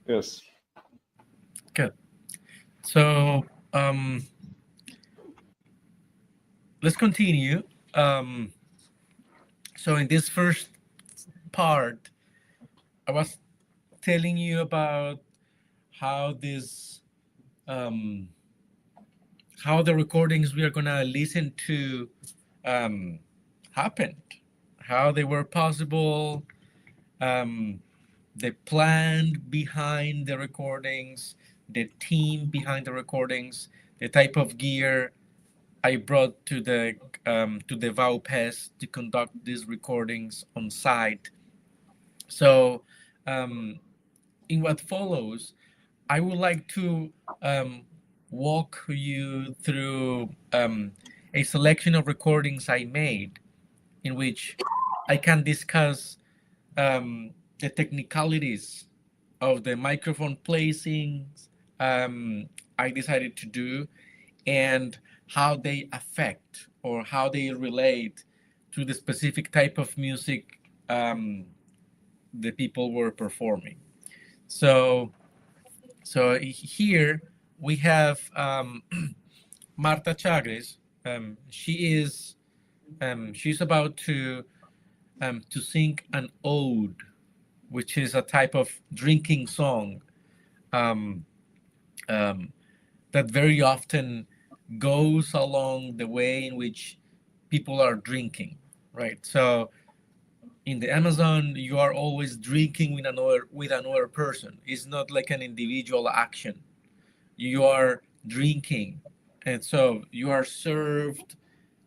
Yes. Good. So let's continue. Um, so in this first part, I was telling you about how this um, how the recordings we are gonna listen to um, happened, how they were possible, um, the plan behind the recordings, the team behind the recordings, the type of gear I brought to the VAUPES to conduct these recordings on site. So, um, in what follows, I would like to um, walk you through a selection of recordings I made, in which I can discuss the technicalities of the microphone placings I decided to do, and how they affect or how they relate to the specific type of music the people were performing. So, so here we have Marta Chagres. She's about to sing an ode, which is a type of drinking song um, um, that very often goes along the way in which people are drinking, right? So in the Amazon, you are always drinking with another person. It's not like an individual action. You are drinking, and so you are served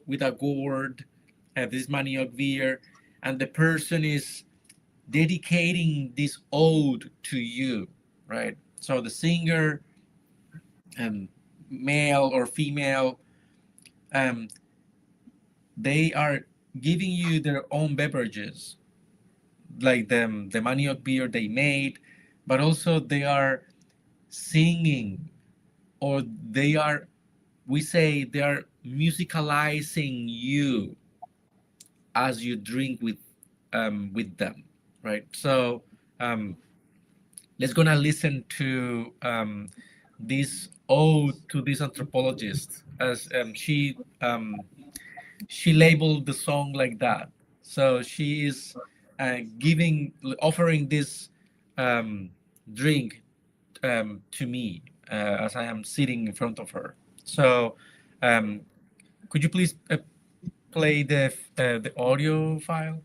with a gourd, this manioc beer, and the person is dedicating this ode to you, right? So the singer, um, male or female, um, they are giving you their own beverages, like the manioc beer they made, but also they are singing, or they are, we say they are musicalizing you as you drink with them, right? So um, let's gonna listen to this ode to this anthropologist, as she labeled the song like that. So she is offering this um, drink to me as I am sitting in front of her. So um, could you please play the audio file?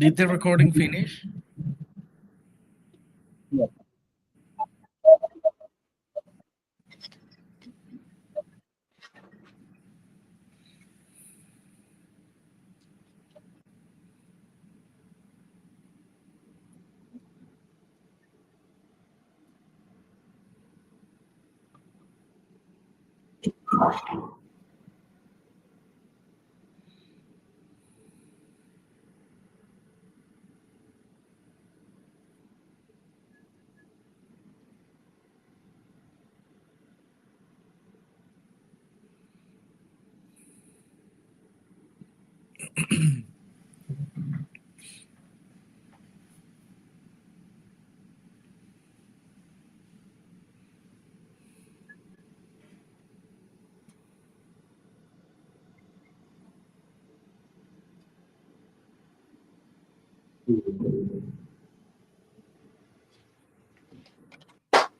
Did the recording finish?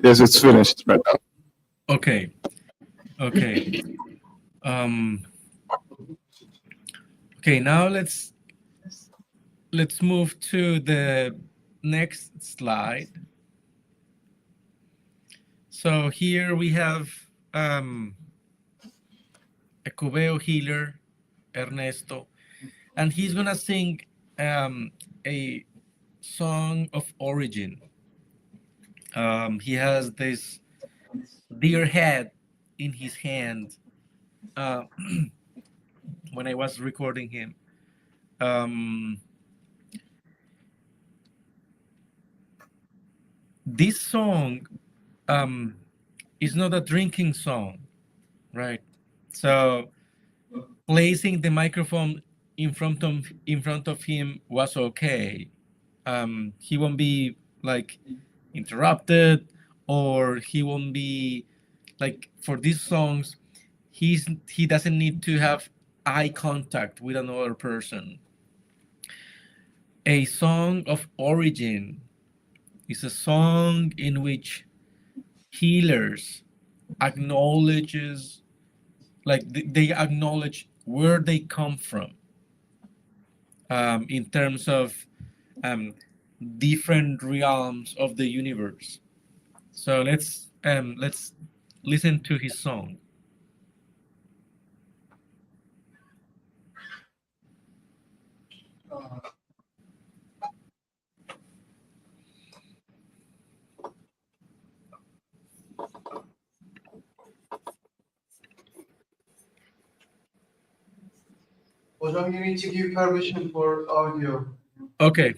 Yes, it's finished right now. Okay. Okay. Um, okay. Now let's move to the next slide. So here we have a Cubeo healer, Ernesto, and he's gonna sing a song of origin. He has this deer head in his hand uh, when I was recording him. Um, this song um, is not a drinking song, right? So placing the microphone in front of him was okay. He won't be like interrupted, or he won't be like, for these songs he doesn't need to have eye contact with another person. A song of origin is a song in which healers acknowledges, like they acknowledge where they come from, in terms of um, different realms of the universe. So let's listen to his song. Hocam, you need to give permission for audio. Okay,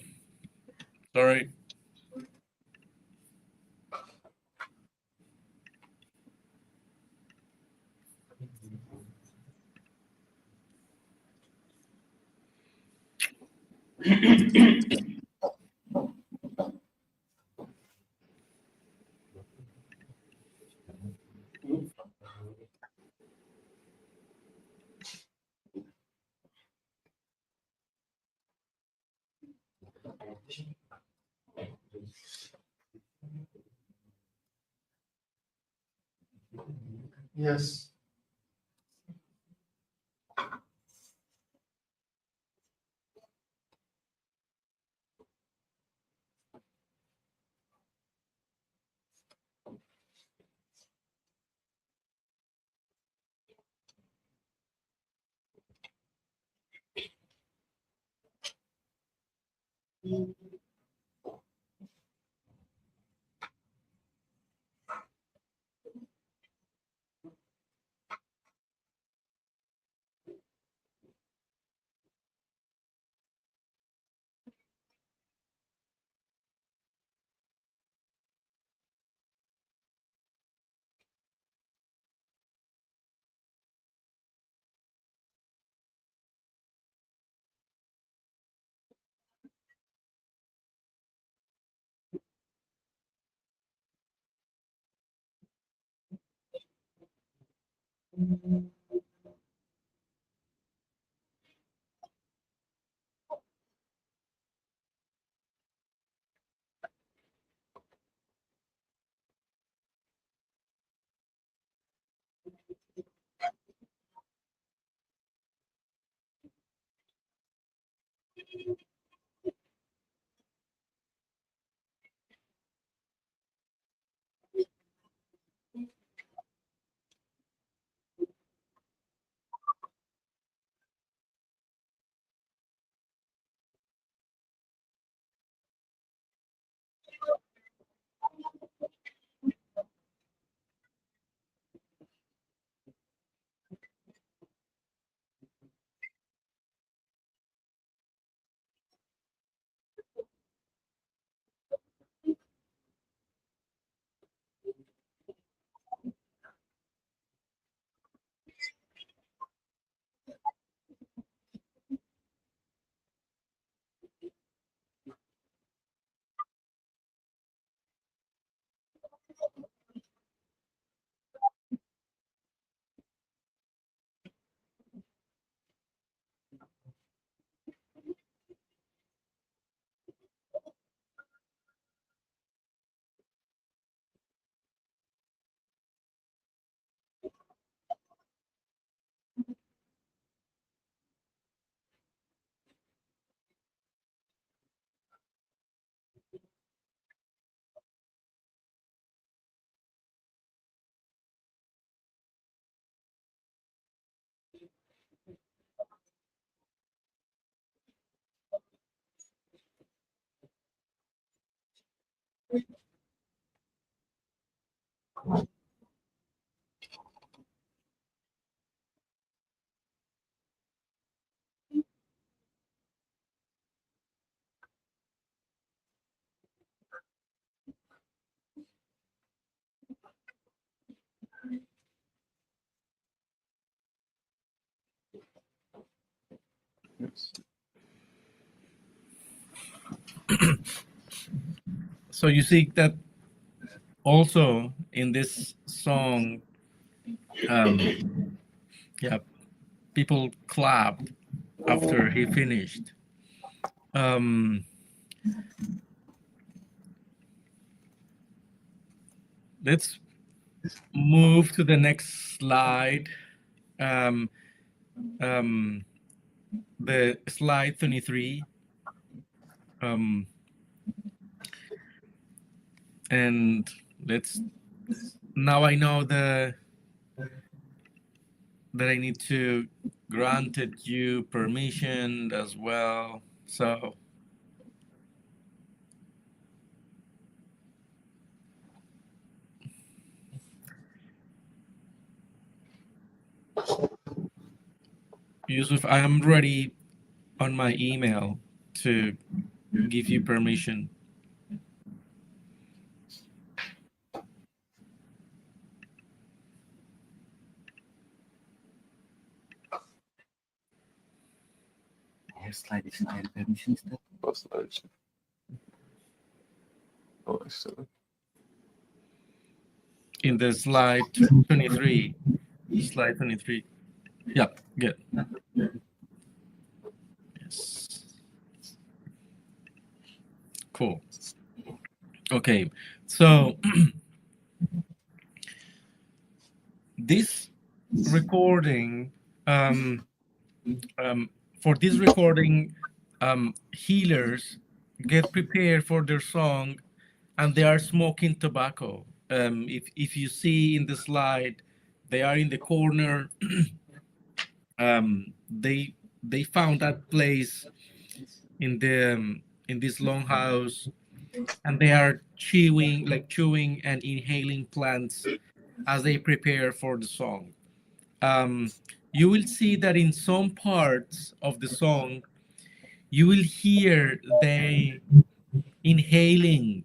sorry. Yes. Yes. So you see that also in this song, yeah, people clapped after he finished. Um, let's move to the next slide. Um, um, the slide 23. Um, and let's now I know that I need to granted you permission as well. So Yusuf, I am ready on my email to give you permission. Her slide için ayrı permission ister. Basılar için. Dolayısıyla. In the slide 23. Slide 23. Yeah, good. Yes. Cool. Okay, so this recording, for this recording, healers get prepared for their song and they are smoking tobacco. If you see in the slide, they are in the corner. They found that place in this long house, and they are chewing and inhaling plants as they prepare for the song. You will see that in some parts of the song, you will hear they inhaling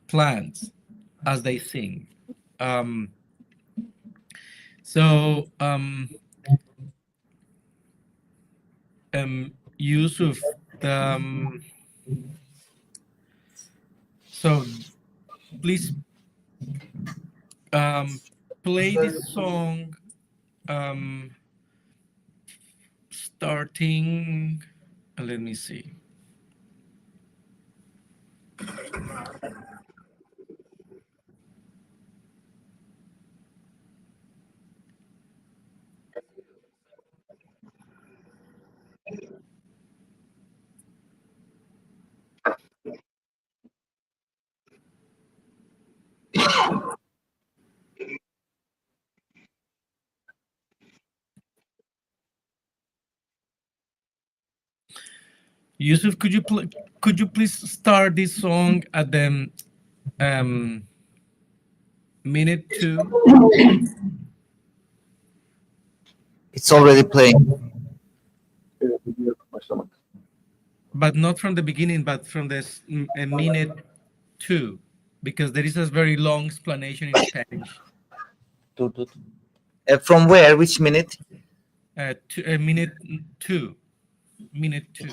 plants as they sing. Yusuf, so please play this song starting, let me see. Yusuf, could you please start this song at the minute 2? It's already playing. Evet, video başlamak. But not from the beginning, but from this minute 2, because there is a very long explanation in Spanish. Dur dur. From where? Which minute? Minute 2. Minute 2.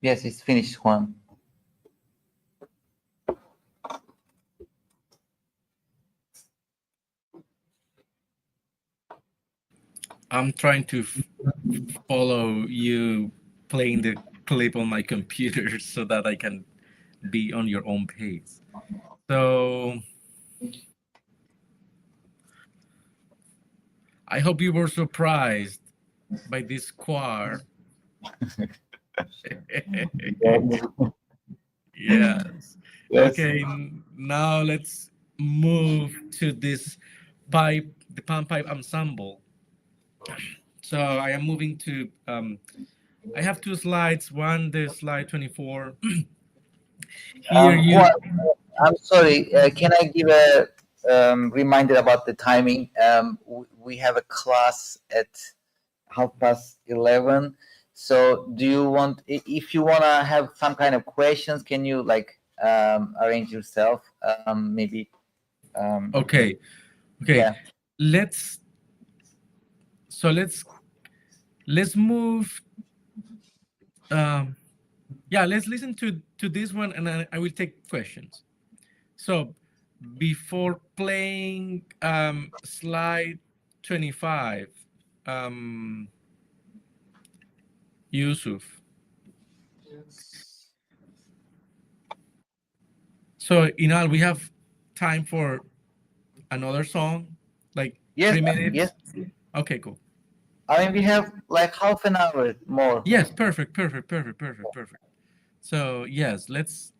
Yes, it's finished, Juan. I'm trying to follow you playing the clip on my computer so that I can be on your own pace. So I hope you were surprised by this choir. Yes. Yes. Okay, now let's move to this the pan pipe ensemble. So I am moving to, I have two slides. One, the slide 24. Here Juan, you, I'm sorry. Can I give a reminder about the timing? We have a class at 11:30. So, do you want, if you wanna have some kind of questions, can you like arrange yourself? Maybe. okay, okay. Yeah. Let's, so let's move, yeah, let's listen to this one and I will take questions. So before playing slide 25, Yusuf. Yes. So Inal, we have time for another song, like Yes. 3 minutes. Yes. Okay, cool. I mean, we have like half an hour more. Yes, perfect. So yes, let's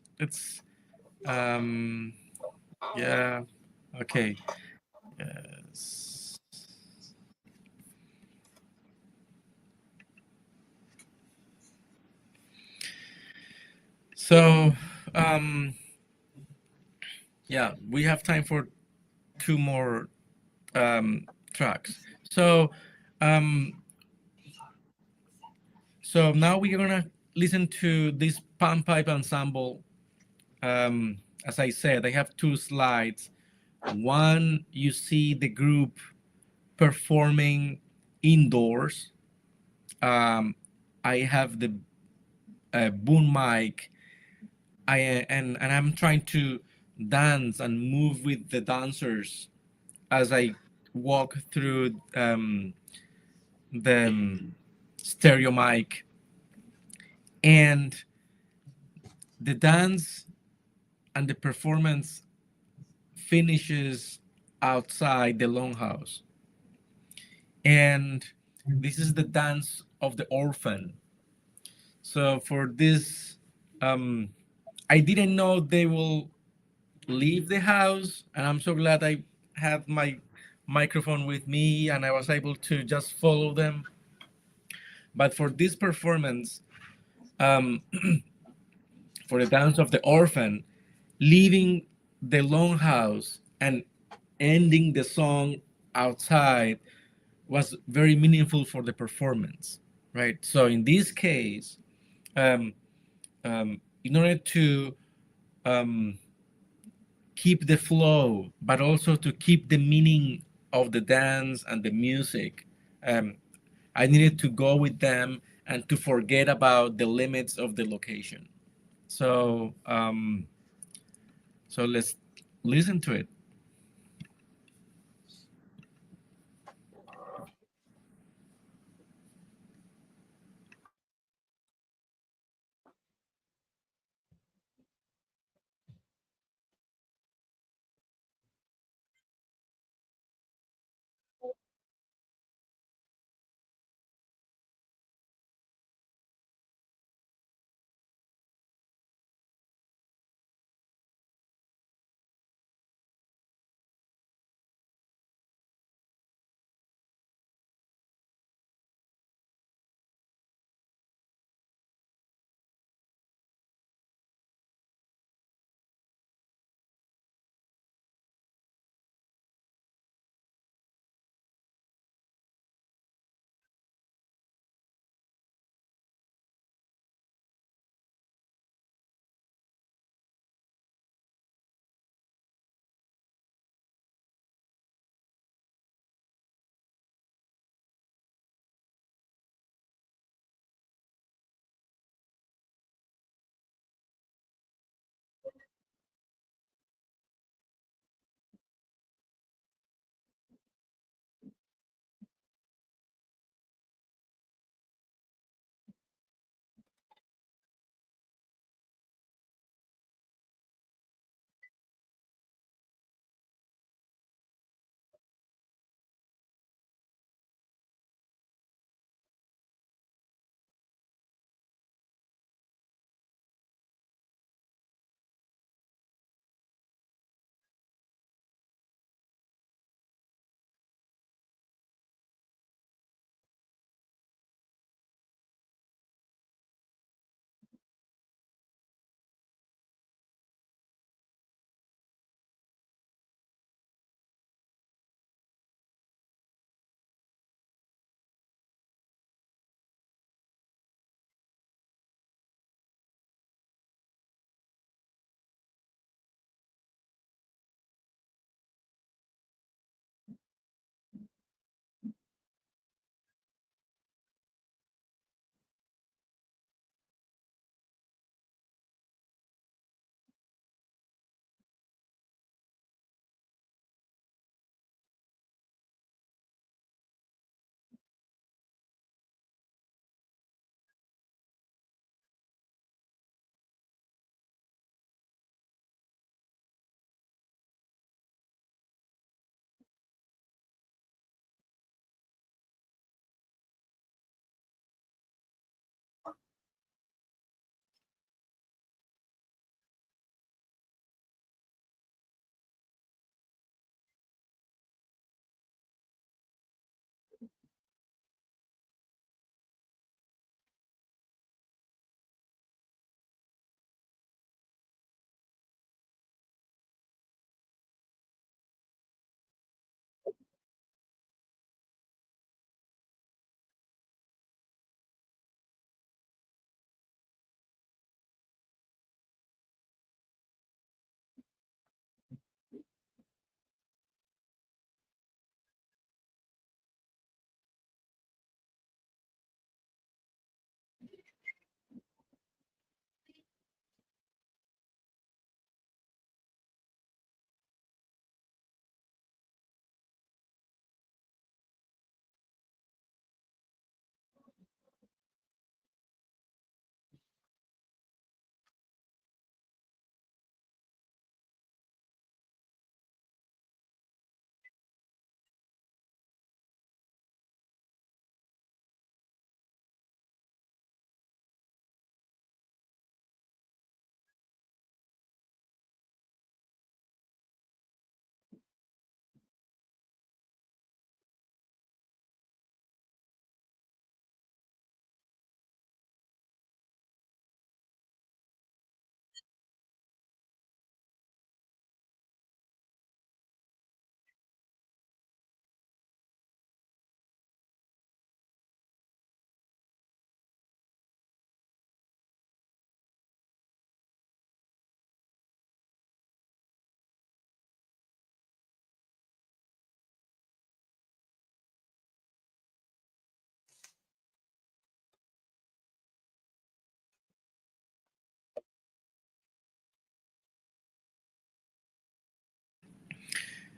yeah, okay. Yes. So yeah, we have time for two more tracks. So um so now we're gonna listen to this pan pipe ensemble. As I said, I have two slides. One, you see the group performing indoors. I have the boom mic. And I'm trying to dance and move with the dancers as I walk through the stereo mic, and the dance and the performance finishes outside the longhouse. And this is the dance of the orphan. So for this, I didn't know they will leave the house, and I'm so glad I had my microphone with me and I was able to just follow them. But for this performance, um, for the dance of the orphan, leaving the longhouse and ending the song outside was very meaningful for the performance, right? So in this case, um, in order to um, keep the flow, but also to keep the meaning of the dance and the music, um, I needed to go with them and to forget about the limits of the location. So, so let's listen to it.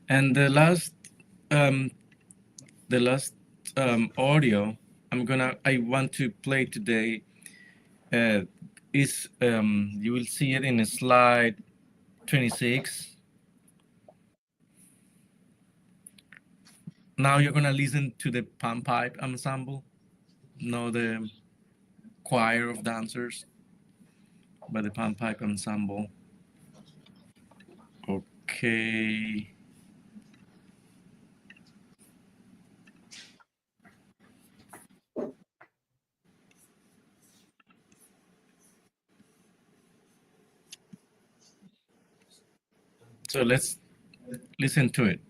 And um, the last audio I want to play today is you will see it in slide 26. Now you're gonna listen to the pan pipe ensemble, not the choir of dancers, but the pan pipe ensemble. Okay. So let's listen to it.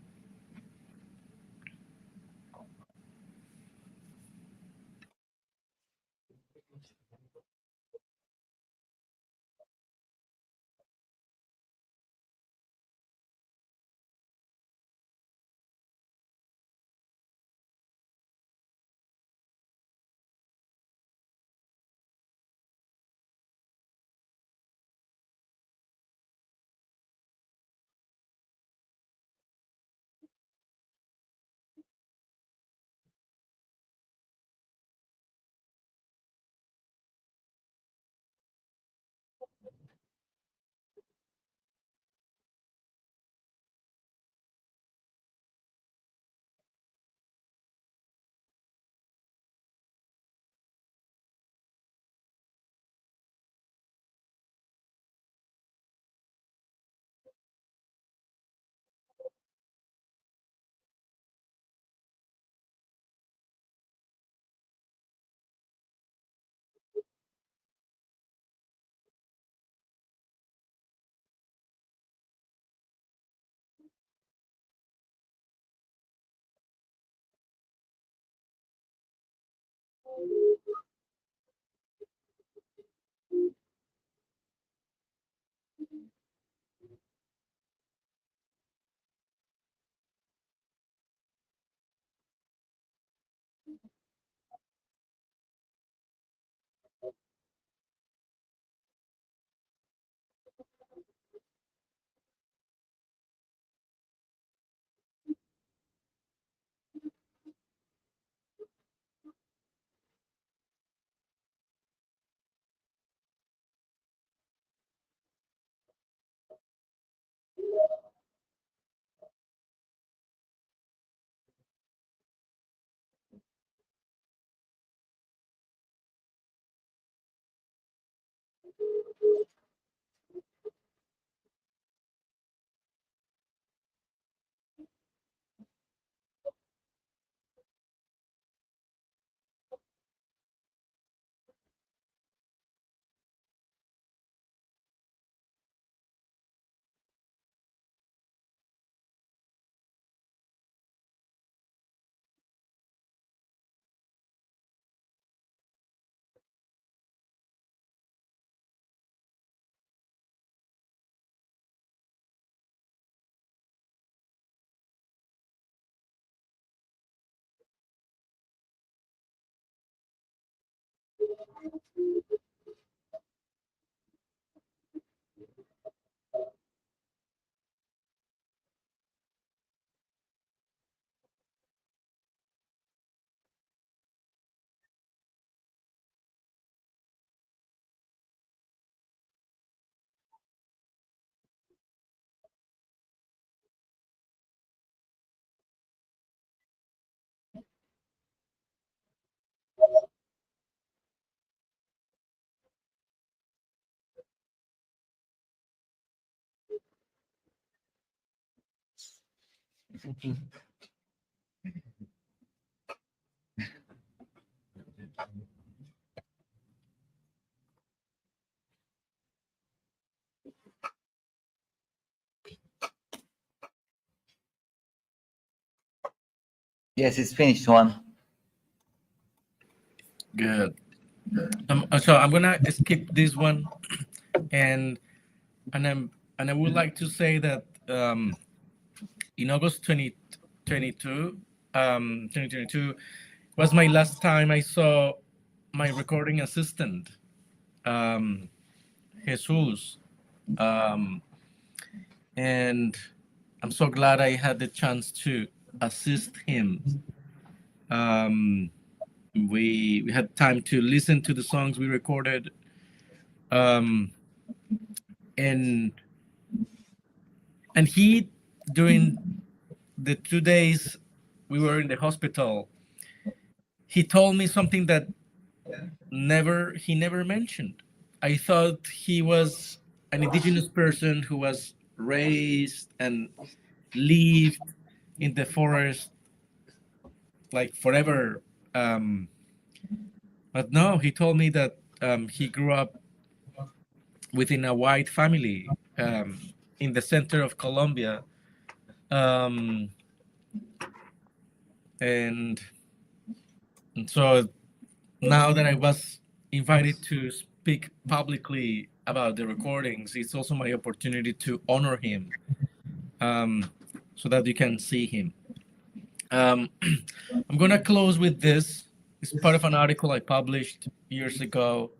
Yes, it's finished one. Good. So I'm gonna skip this one, and I would like to say that in August 2022, 2022 was my last time I saw my recording assistant, um, Jesus, and I'm so glad I had the chance to assist him. We had time to listen to the songs we recorded, and he, during the 2 days we were in the hospital, he told me something that he never mentioned. I thought he was an indigenous person who was raised and lived in the forest like forever. But no, he told me that he grew up within a white family in the center of Colombia. Um, and, and so now that I was invited to speak publicly about the recordings, it's also my opportunity to honor him, so that you can see him. I'm going to close with this. It's part of an article I published years ago.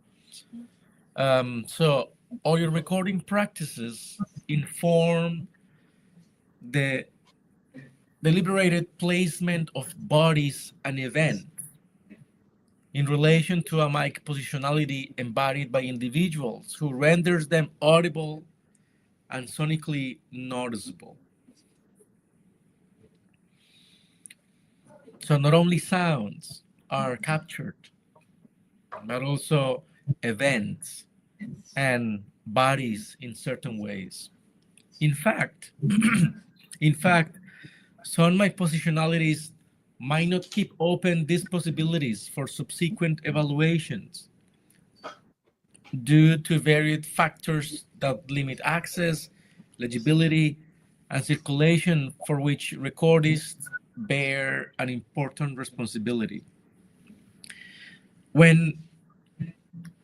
So all your recording practices inform the deliberated placement of bodies and events in relation to a mic positionality embodied by individuals who renders them audible and sonically noticeable. So not only sounds are captured, but also events and bodies in certain ways. In fact, some mic positionalities might not keep open these possibilities for subsequent evaluations due to varied factors that limit access, legibility, and circulation, for which recordists bear an important responsibility. When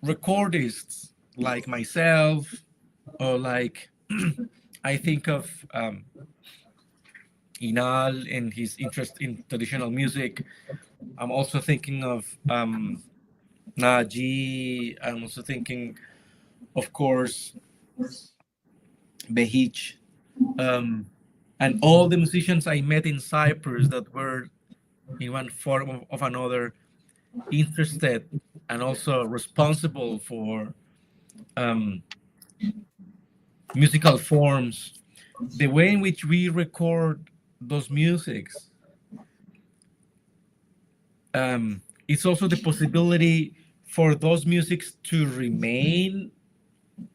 recordists like myself, or like I think of Inal and his interest in traditional music, I'm also thinking of Naji. I'm also thinking, of course, Behich, and all the musicians I met in Cyprus that were, in one form of another, interested and also responsible for musical forms. The way in which we record those musics, it's also the possibility for those musics to remain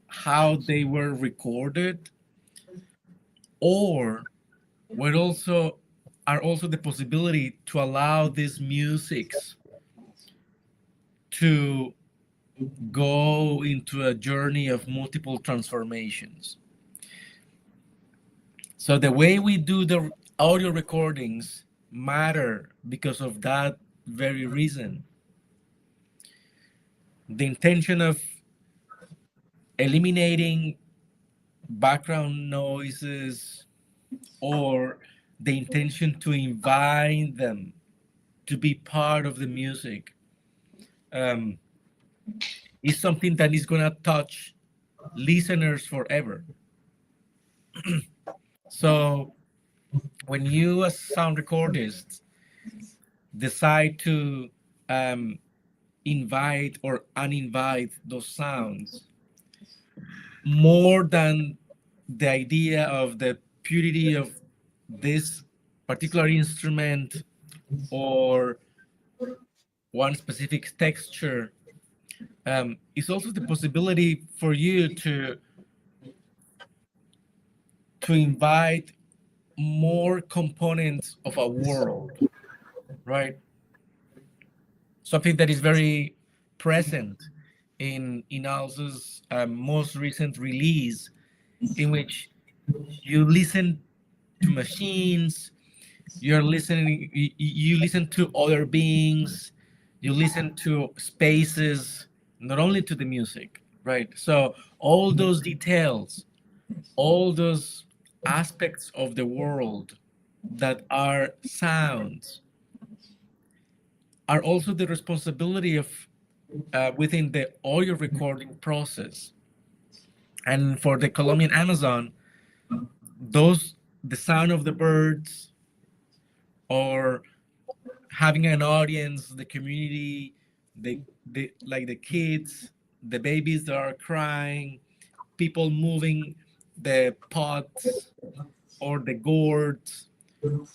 how they were recorded, or what also are also the possibility to allow these musics to go into a journey of multiple transformations. So the way we do the audio recordings matter because of that very reason. The intention of eliminating background noises, or the intention to invite them to be part of the music, is something that is going to touch listeners forever. So when you, as sound recordists, decide to invite or uninvite those sounds, more than the idea of the purity of this particular instrument or one specific texture, is also the possibility for you to invite more components of a world, right? Something that is very present in Inal's most recent release, in which you listen to machines, you listen to other beings, you listen to spaces, not only to the music, right? So all those details, all those aspects of the world that are sounds, are also the responsibility of within the audio recording process. And for the Colombian Amazon, those the sound of the birds, or having an audience, the community, the like the kids, the babies that are crying, people moving the pots or the gourds,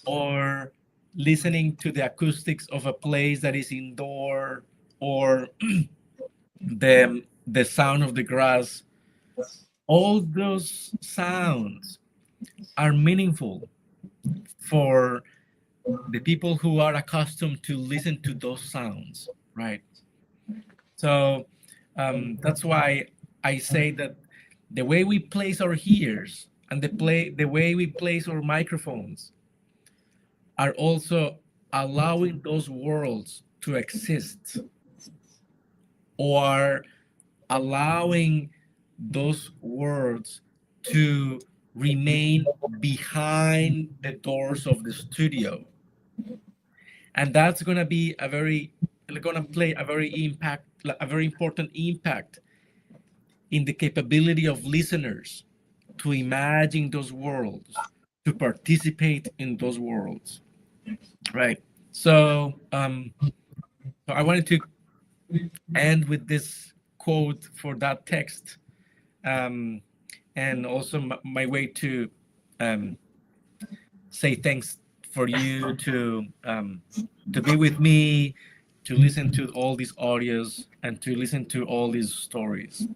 or listening to the acoustics of a place that is indoor, or the sound of the grass. All those sounds are meaningful for the people who are accustomed to listen to those sounds, right? So that's why I say that the way we place our ears and the way we place our microphones are also allowing those worlds to exist, or allowing those words to remain behind the doors of the studio. And that's going to be going to play a very important impact in the capability of listeners to imagine those worlds, to participate in those worlds, right? So I wanted to end with this quote for that text, and also my way to say thanks for you to be with me, to listen to all these audios, and to listen to all these stories.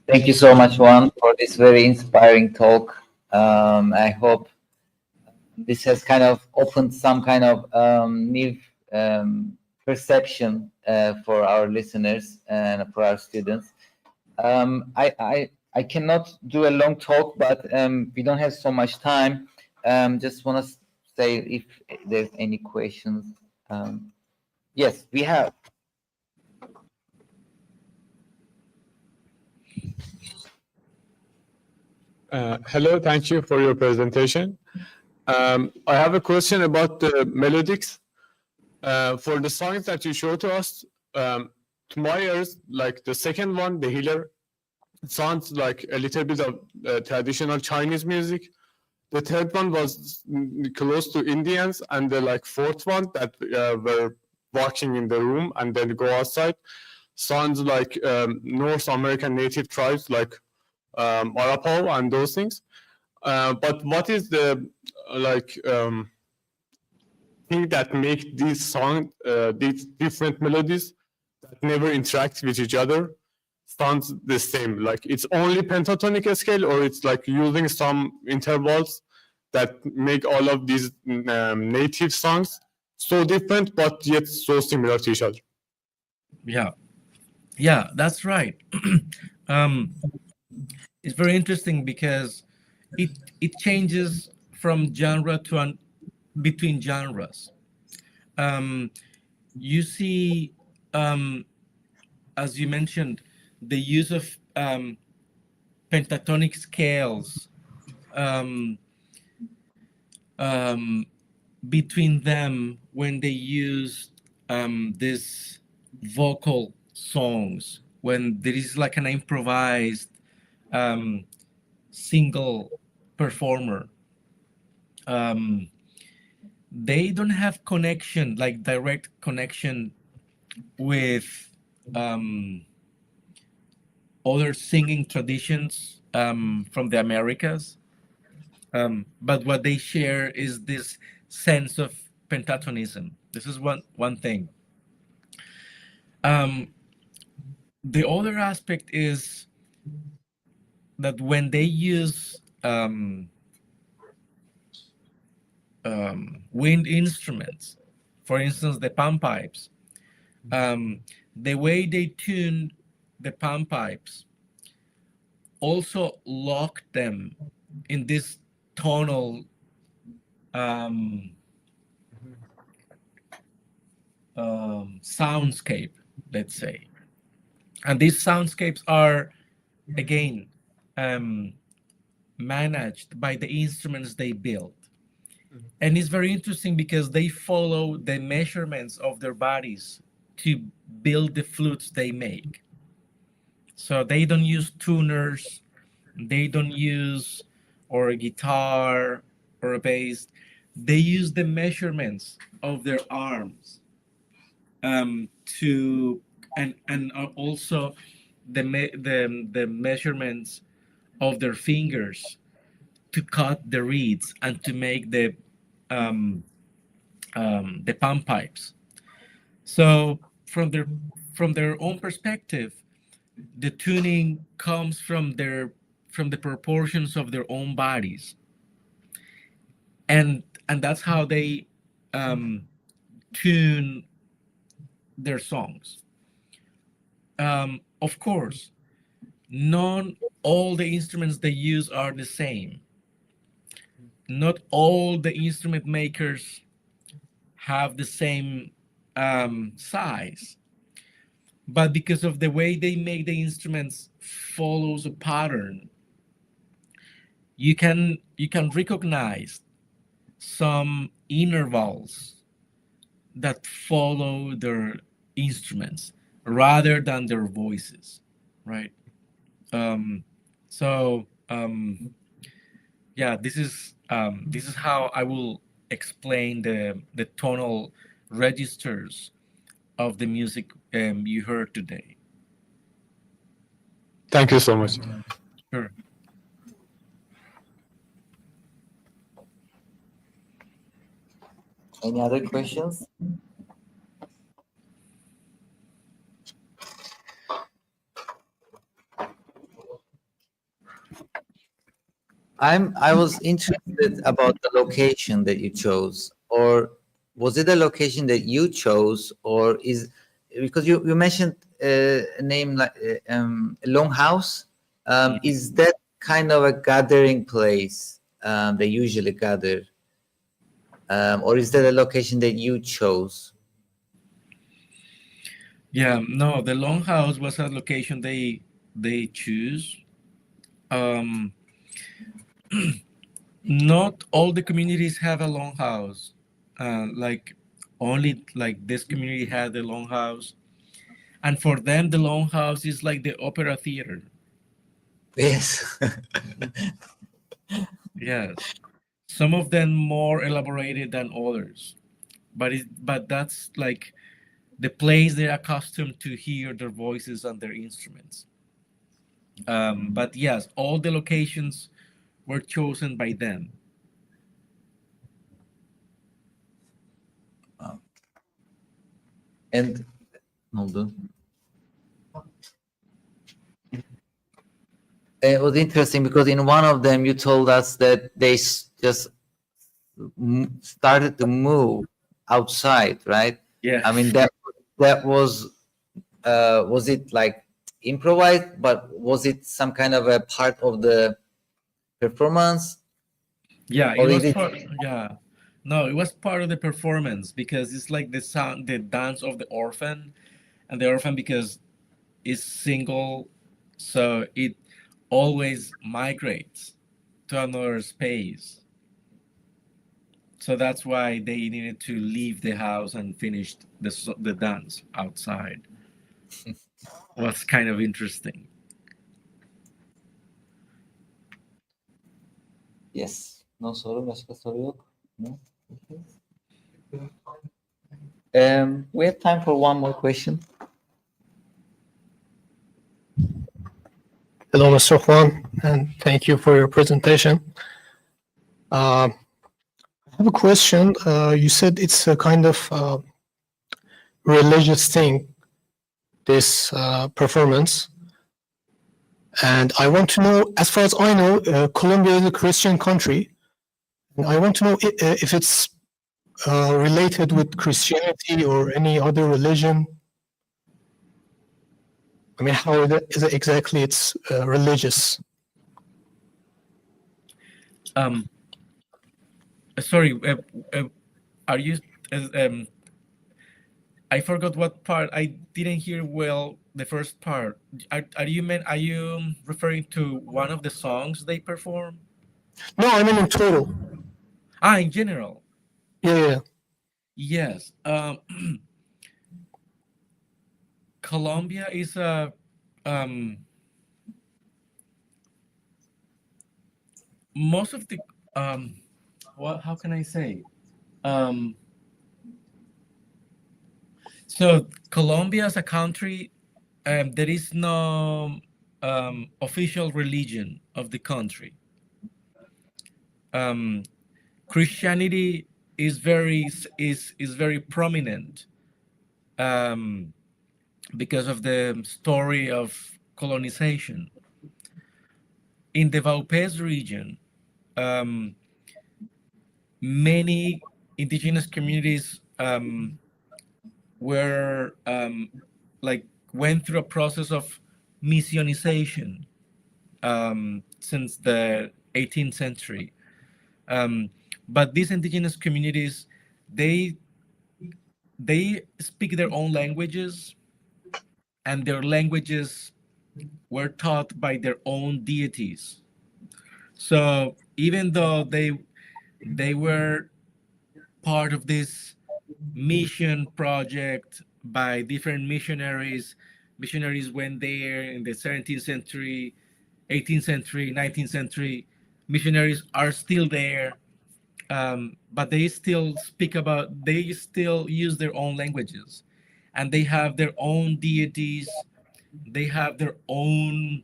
Thank you so much, Juan, for this very inspiring talk. I hope this has kind of opened some kind of new perception for our listeners and for our students. I cannot do a long talk, but we don't have so much time. Just want to say if there's any questions. Yes, we have. Hello, thank you for your presentation. I have a question about the melodics. For the songs that you showed to us, to my ears, like the second one, The Healer, it sounds like a little bit of traditional Chinese music. The third one was close to Indians, and the fourth one that were walking in the room and then go outside sounds like North American native tribes like Arapaho and those things. But what is the thing that make these songs, these different melodies that never interact with each other, sounds the same? Like it's only pentatonic scale, or it's like using some intervals that make all of these native songs so different but yet so similar to each other? Yeah, that's right. It's very interesting because it changes from genre to between genres. You see, as you mentioned, the use of pentatonic scales between them when they use these vocal songs, when there is like an improvised single performer. They don't have connection, like direct connection with other singing traditions from the Americas. But what they share is this sense of pentatonism. This is one thing. The other aspect is that when they use wind instruments, for instance, the pan pipes, the way they tune the pan pipes also lock them in this tonal soundscape, let's say. And these soundscapes are, again, managed by the instruments they build. And it's very interesting because they follow the measurements of their bodies to build the flutes they make. So they don't use tuners, they don't use or a guitar or a bass. They use the measurements of their arms to and also the measurements of their fingers to cut the reeds and to make the pan pipes. So from their own perspective, the tuning comes from the proportions of their own bodies, and that's how they tune their songs. Of course, not all the instruments they use are the same. Not all the instrument makers have the same size, but because of the way they make the instruments follows a pattern, you can recognize some intervals that follow their instruments rather than their voices, right? So yeah, this is how I will explain the tonal registers of the music you heard today. Thank you so much. Sure. Any other questions? I was interested about the location that you chose, or was it a location that you chose, or is because you mentioned a name like Longhouse. Is that kind of a gathering place they usually gather, or is that a location that you chose? Yeah, no, the Longhouse was a location they choose. Not all the communities have a Longhouse. Like only like this community had the Longhouse, and for them the Longhouse is like the opera theater. Yes. Yes, some of them more elaborated than others, but that's like the place they're accustomed to hear their voices and their instruments. But yes, all the locations were chosen by them. And hold on. It was interesting because in one of them you told us that they just started to move outside, right? Yeah. I mean that was it like improvised, but was it some kind of a part of the performance? Yeah, Or it was is it- part. Yeah, no, it was part of the performance because it's like the sound, the dance of the orphan, and the orphan because it's single, so it always migrates to another space. So that's why they needed to leave the house and finish the dance outside. Was kind of interesting. Yes. No soru, başka soru yok. No? We have time for one more question. Hello, Mr. Juan, and thank you for your presentation. I have a question. You said it's a kind of religious thing, this performance. And I want to know, as far as I know, Colombia is a Christian country. And I want to know if it's related with Christianity or any other religion. I mean, how is it exactly it's religious? Sorry, are you? I forgot what part. I didn't hear well the first part. Are you referring to one of the songs they perform? No, I mean in total. In general. Yeah. Yes. Colombia is a most of the what how can I say so Colombia as a country, there is no official religion of the country. Christianity is very prominent because of the story of colonization. In the Vaupés region, many indigenous communities were like went through a process of missionization since the 18th century. But these indigenous communities, they speak their own languages, and their languages were taught by their own deities. So even though they were part of this mission project by different missionaries went there in the 17th century, 18th century, 19th century. Missionaries are still there, but they still use their own languages, and they have their own deities. They have their own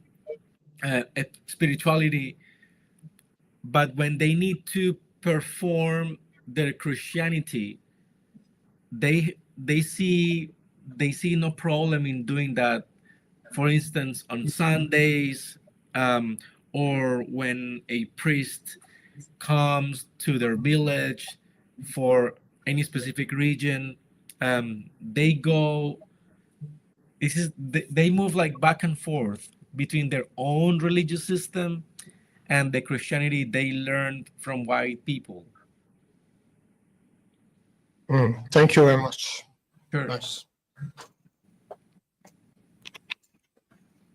spirituality. But when they need to perform their Christianity, they see no problem in doing that. For instance, on Sundays, or when a priest comes to their village for any specific region, they go. They move like back and forth between their own religious system and the Christianity they learned from white people. Thank you very much. Sure. Nice.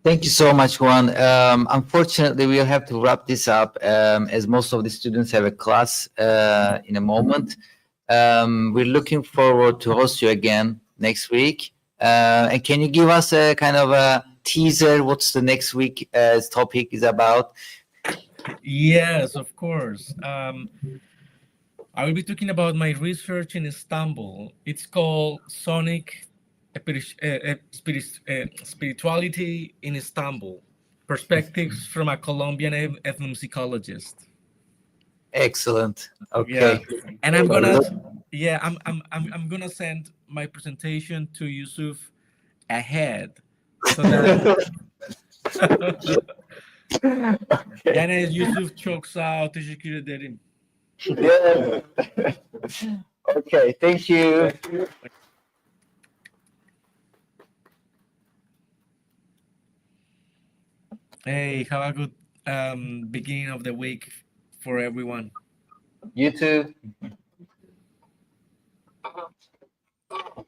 Thank you so much, Juan. Unfortunately, we'll have to wrap this up as most of the students have a class in a moment. We're looking forward to host you again next week. And can you give us a kind of a teaser? What's the next week's topic is about? Yes, of course. I will be talking about my research in Istanbul. It's called Sonic Spirituality in Istanbul: Perspectives from a Colombian ethnomusicologist. Excellent. Okay. Yeah. And I'm gonna send my presentation to Yusuf ahead, so that yani Yusuf çok sağ ol, teşekkür ederim. Yeah. Okay. Thank you. Hey, have a good beginning of the week for everyone. You too.